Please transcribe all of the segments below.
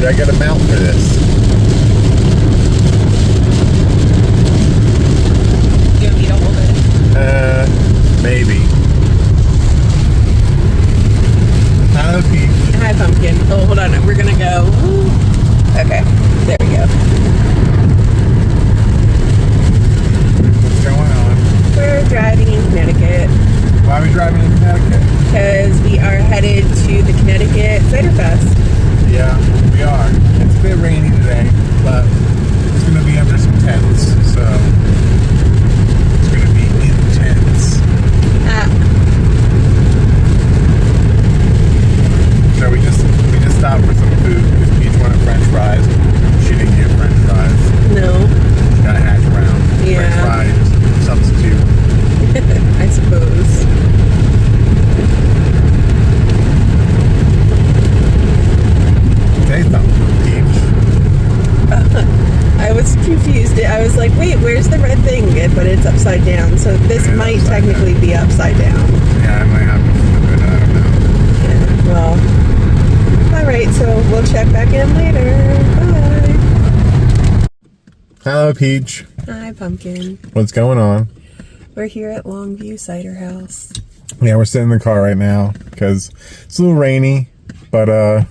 Do I get a mount for this? Do you want me to hold it? Maybe. Hello, Peach. Hi, Pumpkin. Oh, hold on. We're gonna go. Okay, there we go. What's going on? We're driving in Connecticut. Why are we driving in Connecticut? Because we are headed to the Connecticut Cider Fest. Yeah, we are. It's a bit rainy today, but it's going to be under some tents, so it's going to be intense. So we just stopped for some food because Peach wanted French fries. She didn't get French fries. No. She got a hash brown. Yeah. French fries substitute. I suppose. Say something, Peach. I was confused. I was like, wait, where's the red thing? But it's upside down, so this might technically be upside down. Yeah, I might have to flip it. I don't know. Yeah, well, alright, so we'll check back in later. Bye. Hello, Peach. Hi, Pumpkin. What's going on? We're here at Long View Ciderhouse. Yeah, we're sitting in the car right now because it's a little rainy, but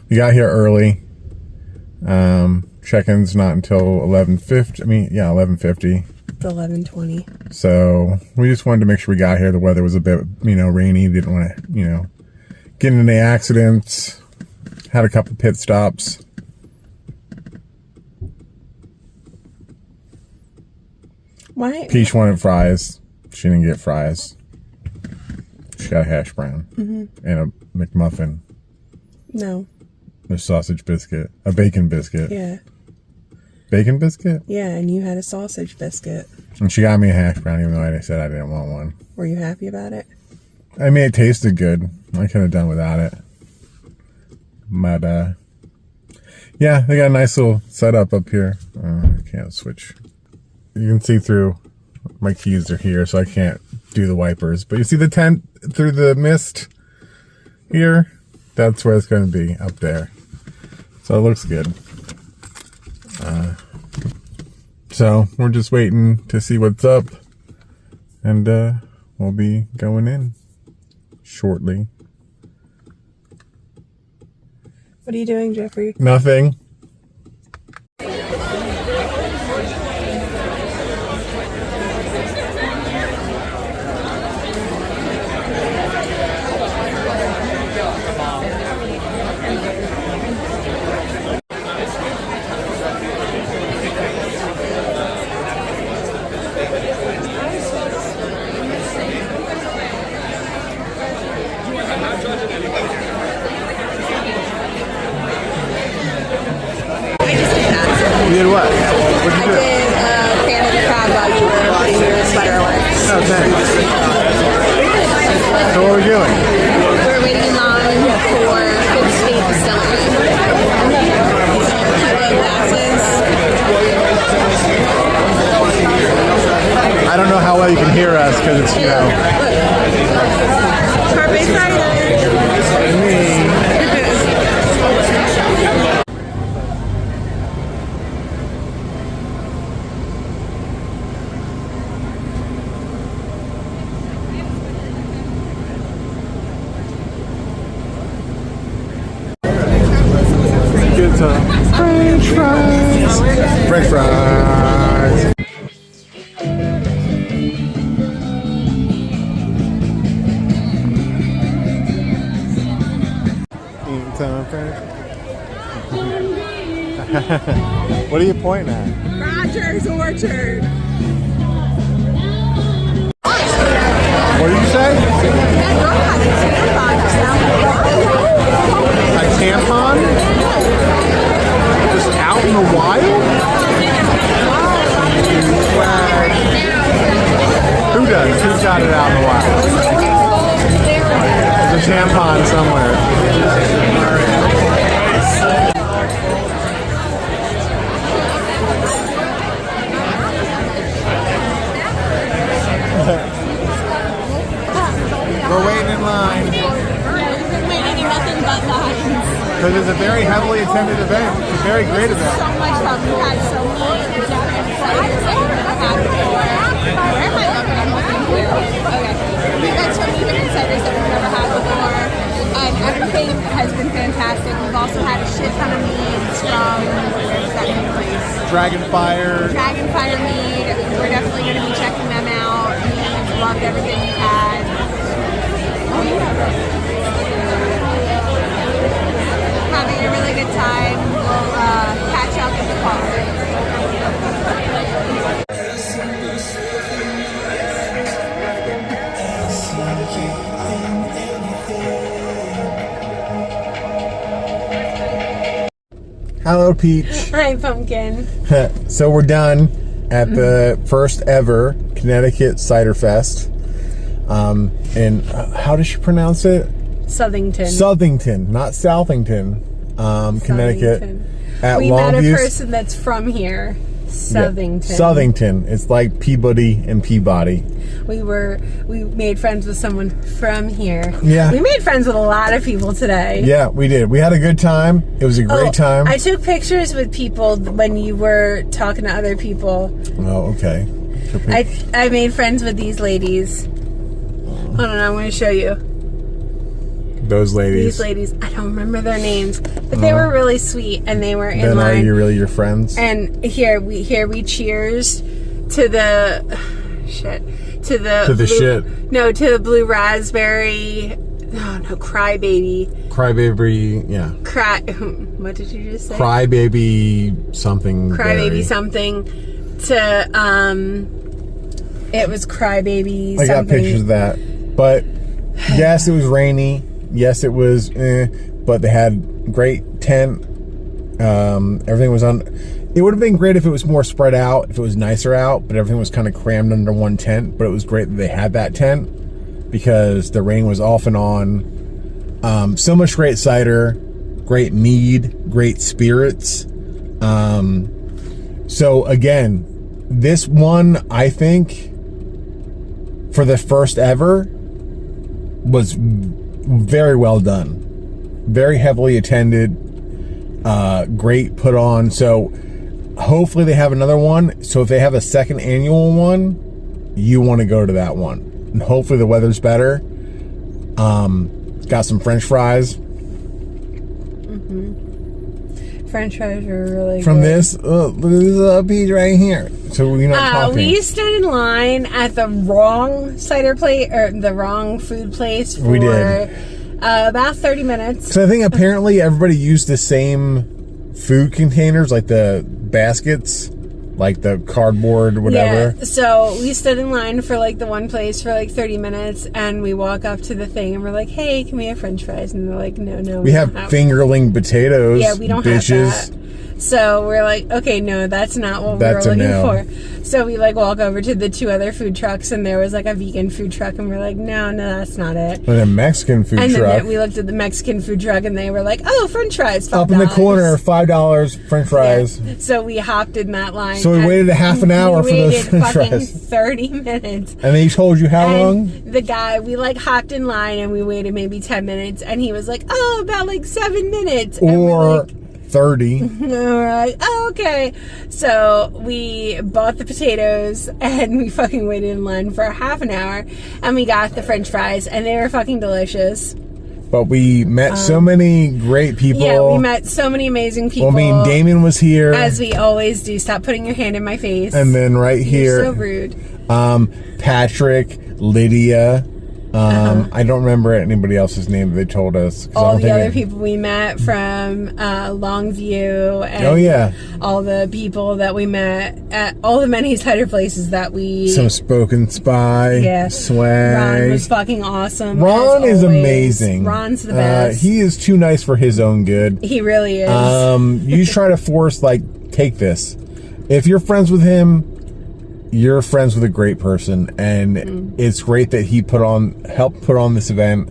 we got here early. Check-in's not until 11:50. I mean, yeah, 11:50. It's 11:20. So we just wanted to make sure we got here. The weather was a bit, rainy. Didn't want to, get into any accidents. Had a couple pit stops. Why? Peach wanted fries. She didn't get fries. She got a hash brown and a McMuffin. No. A sausage biscuit. A bacon biscuit. Yeah. Bacon biscuit? Yeah, and you had a sausage biscuit. And she got me a hash brown even though I said I didn't want one. Were you happy about it? I mean, it tasted good. I could have done without it. But, yeah, they got a nice little setup up here. I can't switch. You can see through. My keys are here, so I can't do the wipers. But you see the tent through the mist here? That's where it's going to be, up there. So it looks good. So we're just waiting to see what's up. And we'll be going in shortly. What are you doing, Jeffrey? Nothing. You did what? What'd you do? I did fan of the crowd while you were putting your sweater away. Oh, thanks. So what are we doing? We're waiting in line for Fifth State Distilling. I don't know how well you can hear us because it's, Carpe cider. Good time. French fries. French fries. What are you pointing at? Rogers Orchard. What did you say? A tampon? Just out in the wild? Who does? Who's got it out in the wild? There's a tampon somewhere. We're waiting in line. We're waiting in nothing but the because it's a very heavily attended event. It's a very great event. So much fun. We had so many different ciders that we've never had before. Where am I looking? I'm looking here. Okay. We've got so many different ciders that we've never had before. Everything has been fantastic. We've also had a shit ton of meads from, where's that new place? Dragonfire Mead. We're definitely going to be checking them out. We've loved everything we've had. Having a really good time. We'll catch up in the car. Hello, Peach. Hi, Pumpkin. So we're done at the first ever Connecticut Cider Fest. And how does she pronounce it? Southington. Southington, not Southington. Connecticut. At We Long met a View. person that's from here. Southington. Yeah, Southington. It's like Peabody and Peabody. We made friends with someone from here. Yeah. We made friends with a lot of people today. Yeah, we did. We had a good time. It was a great time. I took pictures with people when you were talking to other people. Oh, okay. I made friends with these ladies. Hold on, I'm going to show you. Those ladies. These ladies, I don't remember their names, but they were really sweet, and they were in Then line. are you really your friends? And here we cheers to the to the blue raspberry. No, crybaby. Crybaby, yeah. What did you just say? Crybaby something. Crybaby berry. something. To it was crybaby. I got something. pictures of that, but yes, it was rainy. Yes, it was, but they had great tent. Everything was on. It would have been great if it was more spread out, if it was nicer out, but everything was kind of crammed under one tent. But it was great that they had that tent because the rain was off and on. So much great cider, great mead, great spirits. So again, this one, I think, for the first ever, was very well done. Very heavily attended. Great put on. So hopefully they have another one. So if they have a second annual one, you want to go to that one. And hopefully the weather's better. Got some French fries. French fries were really From good. this page right here. So we're not talking. We stood in line at the wrong cider place or the wrong food place for We did. About 30 minutes. So I think apparently everybody used the same food containers, like the baskets, like the cardboard, whatever. Yeah, so we stood in line for like the one place for like 30 minutes, and we walk up to the thing and we're like, hey, can we have French fries? And they're like, no. We have fingerling potatoes. Yeah, we don't bitches. have that. So we're like, okay, no, that's not what That's we a were no. looking for. So we like walk over to the two other food trucks, and there was like a vegan food truck, and we're like, no, that's not it. And a Mexican food And truck. then we looked at the Mexican food truck, and they were like, oh, French fries, $5. Up in the corner, $5 French fries. Yeah. So we hopped in that line. So we and waited a half an hour we for those waited French fucking fries. 30 minutes. And they told you how long? The guy, we like hopped in line and we waited maybe 10 minutes, and he was like, oh, about like 7 minutes. And we're Or like, 30. and we're like, oh, okay. So we bought the potatoes and we fucking waited in line for half an hour, and we got the French fries, and they were fucking delicious. But we met so many great people. Yeah, we met so many amazing people. Well, I mean, Damien was here. As we always do. Stop putting your hand in my face. And then right here. You're so rude. Patrick, Lydia. I don't remember anybody else's name that they told us. All the other people we met from Long View. And Oh, yeah. all the people that we met at all the many cider places that we... Some Spoken Spy. Yeah. Swag. Ron was fucking awesome. Ron as is always. amazing. Ron's the best. He is too nice for his own good. He really is. You try to force, like, take this. If you're friends with him, you're friends with a great person, and it's great that he helped put on this event.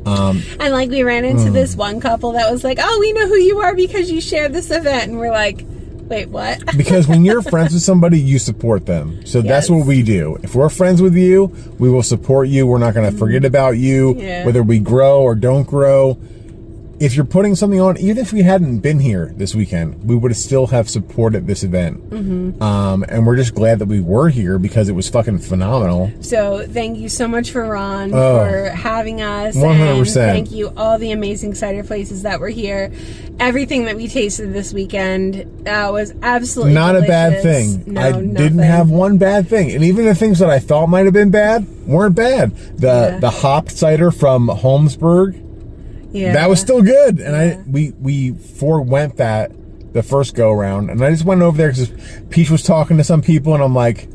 And like we ran into this one couple that was like, oh, we know who you are because you shared this event, and we're like, wait, what? Because when you're friends with somebody, you support them. So that's what we do. If we're friends with you, we will support you. We're not going to forget about you, Yeah. whether we grow or don't grow. if you're putting something on, even if we hadn't been here this weekend, we would still have supported this event. And we're just glad that we were here because it was fucking phenomenal. So thank you so much for Ron for having us. 100%. And thank you all the amazing cider places that were here. Everything that we tasted this weekend was absolutely not delicious. a bad thing. No, I didn't have one bad thing. And even the things that I thought might have been bad weren't bad. The hopped cider from Holmberg, that was still good. And we forewent that the first go around, and I just went over there because Peach was talking to some people, and I'm like,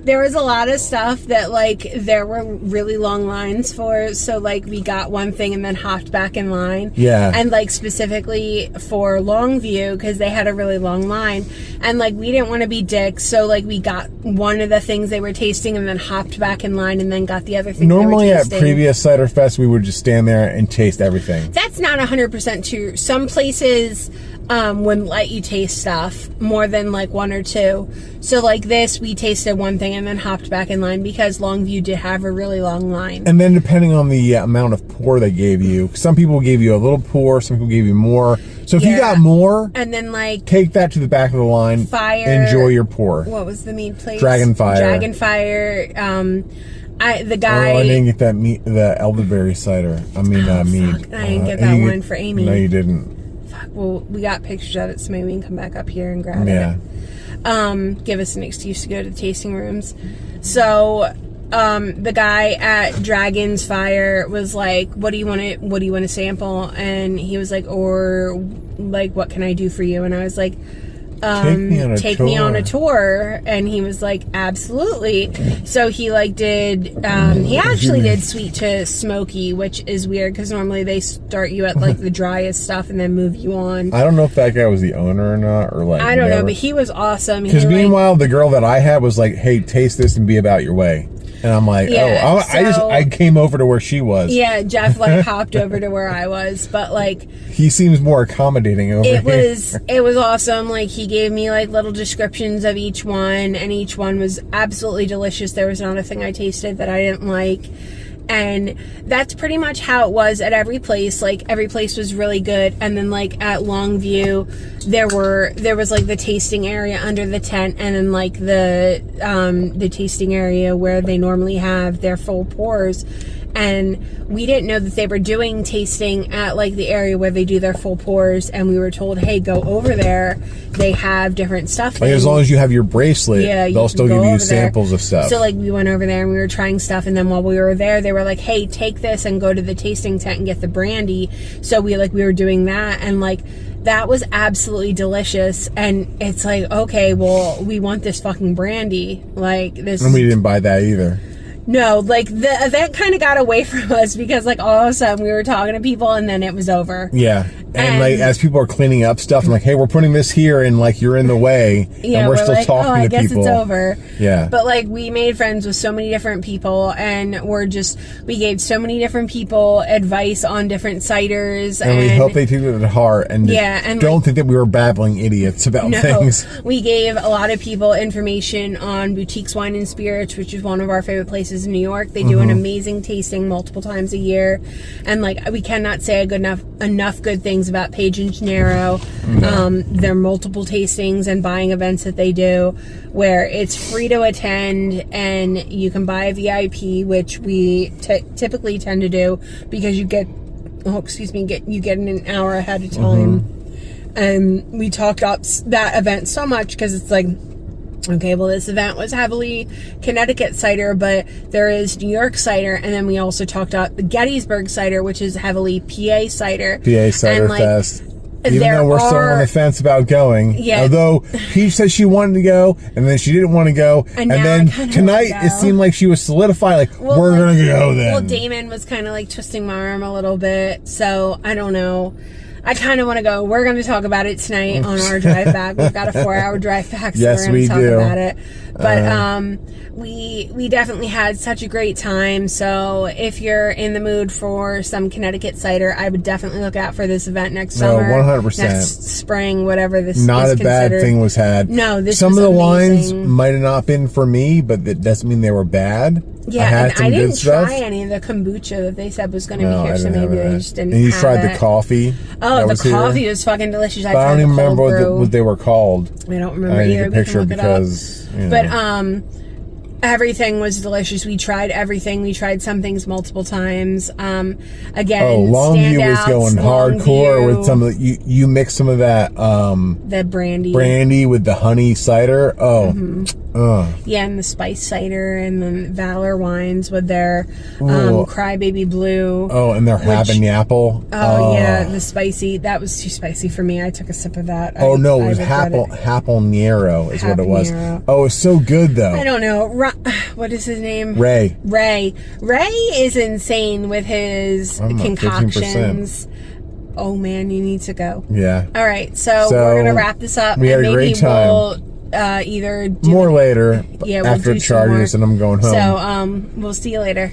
there was a lot of stuff that like there were really long lines for, so like we got one thing and then hopped back in line. And like specifically for Long View, because they had a really long line, and like we didn't want to be dicks, so like we got one of the things they were tasting and then hopped back in line and then got the other thing. Normally at previous Cider Fest we would just stand there and taste everything. That's not 100% true. Some places wouldn't let you taste stuff more than like one or two. So like this, we tasted one thing and then hopped back in line because Longview did have a really long line. And then depending on the amount of pour they gave you, some people gave you a little pour, some people gave you more. So if you got more, and then like take that to the back of the line. Enjoy your pour. What was the mead place? Dragonfire. The guy. Oh, I didn't get that the elderberry cider. I mean mead. I didn't get that one for Amy. No, you didn't. Well, we got pictures of it, so maybe we can come back up here and grab it. Give us an excuse to go to the tasting rooms. So, the guy at Dragonfire was like, "What do you want to sample?" And he was like, "Or like, what can I do for you?" And I was like, take me on a tour. And he was like, absolutely. So he like did he actually did sweet to smoky, which is weird because normally they start you at like the driest stuff and then move you on. I don't know if that guy was the owner or not, or like I don't know, but he was awesome. Because meanwhile the girl that I had was like, hey, taste this and be about your way. And I'm like, I came over to where she was. Yeah, Jeff like hopped over to where I was, but like he seems more accommodating over here. It was awesome. Like he gave me like little descriptions of each one, and each one was absolutely delicious. There was not a thing I tasted that I didn't like. And that's pretty much how it was at every place. Like every place was really good. And then like at Longview, there was like the tasting area under the tent, and then like the tasting area where they normally have their full pours. And we didn't know that they were doing tasting at like the area where they do their full pours, and we were told, hey, go over there. They have different stuff. Like as long as you have your bracelet, they'll still give you samples of stuff. So like we went over there and we were trying stuff, and then while we were there, they were like, hey, take this and go to the tasting tent and get the brandy. So we were doing that, and like that was absolutely delicious. And it's like, okay, well, we want this fucking brandy. Like this. And we didn't buy that either. No, like the event kind of got away from us because like all of a sudden we were talking to people and then it was over. Yeah. And like as people are cleaning up stuff, I'm like, hey, we're putting this here, and like you're in the way, and we're still like, talking to people. I guess it's over. Yeah. But like we made friends with so many different people, and we gave so many different people advice on different ciders, and we hope they take it at heart and don't think that we were babbling idiots about things. We gave a lot of people information on Boutiques Wine and Spirits, which is one of our favorite places in New York. They do an amazing tasting multiple times a year, and like we cannot say enough good things about Page and Gennaro. Their multiple tastings and buying events that they do, where it's free to attend, and you can buy a VIP, which we typically tend to do because you get an hour ahead of time. And we talked up that event so much because it's like, okay, well, this event was heavily Connecticut cider, but there is New York cider, and then we also talked about the Gettysburg cider, which is heavily PA cider. PA Cider Fest. Even though we're still on the fence about going. Yeah. Although Peach said she wanted to go, and then she didn't want to go. And then tonight, it seemed like she was solidified, like, we're going to go then. Well, Damon was kind of like twisting my arm a little bit, so I don't know. I kind of want to go. We're going to talk about it tonight on our drive back. We've got a 4-hour drive back, so we're going to talk about it. But we definitely had such a great time. So if you're in the mood for some Connecticut cider, I would definitely look out for this event next summer. 100%. Next spring, whatever this is Not a bad thing was had. No, this Some was of the amazing. wines might have not been for me, but that doesn't mean they were bad. Yeah, had and some I good didn't stuff. try any of the kombucha that they said was going to No, be I here, so didn't have maybe they that. just didn't. And you have tried it. the coffee. Oh, that the was here? coffee was fucking delicious. But I don't even remember brew. what they were called. I don't remember I either. need a We can picture look it up. because. You know. But everything was delicious. We tried everything. We tried some things multiple times. Again, Oh, Long View was standouts, going Long hardcore View, with some of the, you mix some of that the brandy with the honey cider. Oh, yeah, and the spice cider, and then Valor Wines with their Ooh. Crybaby Blue. oh, and their habanapple. Oh yeah, the spicy. That was too spicy for me. I took a sip of that. Oh no, it was regret it. habanero is what it was. Habanero. Oh, it's so good though. I don't know. What is his name? Ray. Ray is insane with his I'm at concoctions. Oh man, you need to go. Yeah. All right, so So, we're gonna wrap this up. we had and a maybe great time. we'll either do More later. Yeah, we'll after do some Chargers, more. and I'm going home. So we'll see you later.